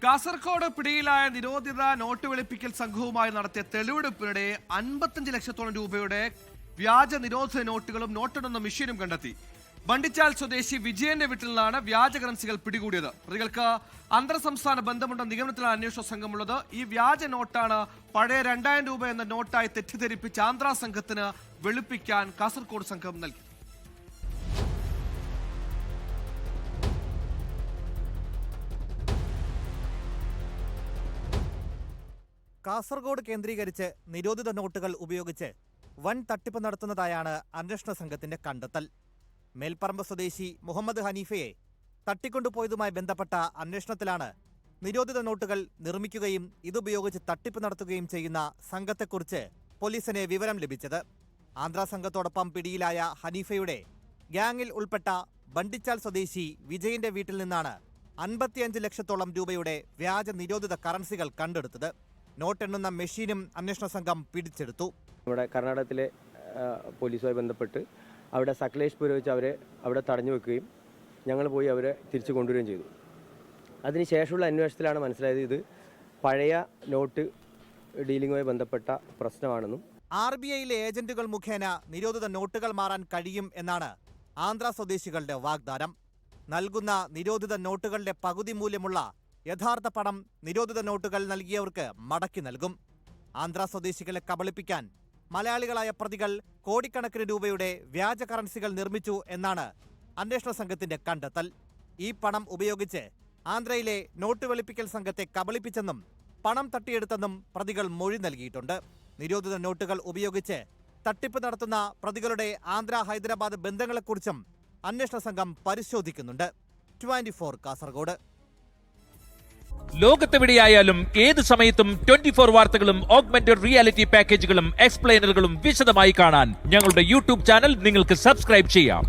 കാസർഗോഡ് പിടിയിലായ നിരോധിത നോട്ട് വെളുപ്പിക്കൽ സംഘവുമായി നടത്തിയ തെളിവെടുപ്പിനിടെ 55 ലക്ഷത്തോളം രൂപയുടെ വ്യാജ നിരോധിത നോട്ടുകളും നോട്ടെണ്ണുന്ന മെഷീനും കണ്ടെത്തി. ബണ്ടിച്ചാൽ സ്വദേശി വിജയന്റെ വീട്ടിൽ നിന്നാണ് വ്യാജ കറൻസികൾ പിടികൂടിയത്. പ്രതികൾക്ക് അന്തർ സംസ്ഥാന ബന്ധമുണ്ടെന്ന നിഗമനത്തിലാണ് അന്വേഷണ സംഘമുള്ളത്. ഈ വ്യാജ നോട്ടാണ് പഴയ 2000 രൂപ എന്ന നോട്ടായി തെറ്റിദ്ധരിപ്പിച്ച് ആന്ധ്രാ സംഘത്തിന് വെളുപ്പിക്കാൻ കാസർഗോഡ് സംഘം നൽകി. കാസർഗോഡ് കേന്ദ്രീകരിച്ച് നിരോധിത നോട്ടുകൾ ഉപയോഗിച്ച് വൻ തട്ടിപ്പ് നടത്തുന്നതായാണ് അന്വേഷണ സംഘത്തിന്റെ കണ്ടെത്തൽ. മേൽപ്പറമ്പ് സ്വദേശി മുഹമ്മദ് ഹനീഫയെ തട്ടിക്കൊണ്ടുപോയതുമായി ബന്ധപ്പെട്ട അന്വേഷണത്തിലാണ് നിരോധിത നോട്ടുകൾ നിർമ്മിക്കുകയും ഇതുപയോഗിച്ച് തട്ടിപ്പ് നടത്തുകയും ചെയ്യുന്ന സംഘത്തെക്കുറിച്ച് പോലീസിന് വിവരം ലഭിച്ചത്. ആന്ധ്രാ സംഘത്തോടൊപ്പം പിടിയിലായ ഹനീഫയുടെ ഗ്യാങ്ങിൽ ഉൾപ്പെട്ട ബണ്ടിച്ചാൽ സ്വദേശി വിജയന്റെ വീട്ടിൽ നിന്നാണ് 55 ലക്ഷത്തോളം രൂപയുടെ വ്യാജ നിരോധിത കറൻസികൾ കണ്ടെടുത്തത്. നോട്ടെണ്ണുന്ന മെഷീനും അന്വേഷണ സംഘം പിടിച്ചെടുത്തു. നമ്മുടെ കർണാടകത്തിലെ പോലീസുമായി ബന്ധപ്പെട്ട് അവിടെ സകലേഷ്പൂർ വെച്ച് അവരെ അവിടെ തടഞ്ഞു വെക്കുകയും ഞങ്ങൾ പോയി അവരെ തിരിച്ചു കൊണ്ടുവരികയും ചെയ്തു. അതിനുശേഷമുള്ള അന്വേഷണത്തിലാണ് മനസ്സിലായത് ഇത് പഴയ നോട്ട് ഡീലിങ്ങുമായി ബന്ധപ്പെട്ട പ്രശ്നമാണെന്നും RBIയിലെ ഏജന്റുകൾ മുഖേന നിരോധിത നോട്ടുകൾ മാറാൻ കഴിയും എന്നാണ് ആന്ധ്രാ സ്വദേശികളുടെ വാഗ്ദാനം. നൽകുന്ന നിരോധിത നോട്ടുകളുടെ പകുതി മൂല്യമുള്ള യഥാർത്ഥ പണം നിരോധിത നോട്ടുകൾ നൽകിയവർക്ക് മടക്കി നൽകും. ആന്ധ്രാ സ്വദേശികളെ കബളിപ്പിക്കാൻ മലയാളികളായ പ്രതികൾ കോടിക്കണക്കിന് രൂപയുടെ വ്യാജ കറൻസികൾ നിർമ്മിച്ചു എന്നാണ് അന്വേഷണ സംഘത്തിന്റെ കണ്ടെത്തൽ. ഈ പണം ഉപയോഗിച്ച് ആന്ധ്രയിലെ നോട്ട് വെളുപ്പിക്കൽ സംഘത്തെ കബളിപ്പിച്ചെന്നും പണം തട്ടിയെടുത്തെന്നും പ്രതികൾ മൊഴി നൽകിയിട്ടുണ്ട്. നിരോധിത നോട്ടുകൾ ഉപയോഗിച്ച് തട്ടിപ്പ് നടത്തുന്ന പ്രതികളുടെ ആന്ധ്ര ഹൈദരാബാദ് ബന്ധങ്ങളെക്കുറിച്ചും അന്വേഷണ സംഘം പരിശോധിക്കുന്നുണ്ട്. 24 കാസർഗോഡ്. ലോകത്തെവിടെയായാലും ഏത് സമയത്തും 24 വാർത്തകളും ഓഗ്മെന്റഡ് റിയാലിറ്റി പാക്കേജുകളും എക്സ്പ്ലെയിനറുകളും വിശദമായി കാണാൻ ഞങ്ങളുടെ യൂട്യൂബ് ചാനൽ നിങ്ങൾക്ക് സബ്സ്ക്രൈബ് ചെയ്യാം.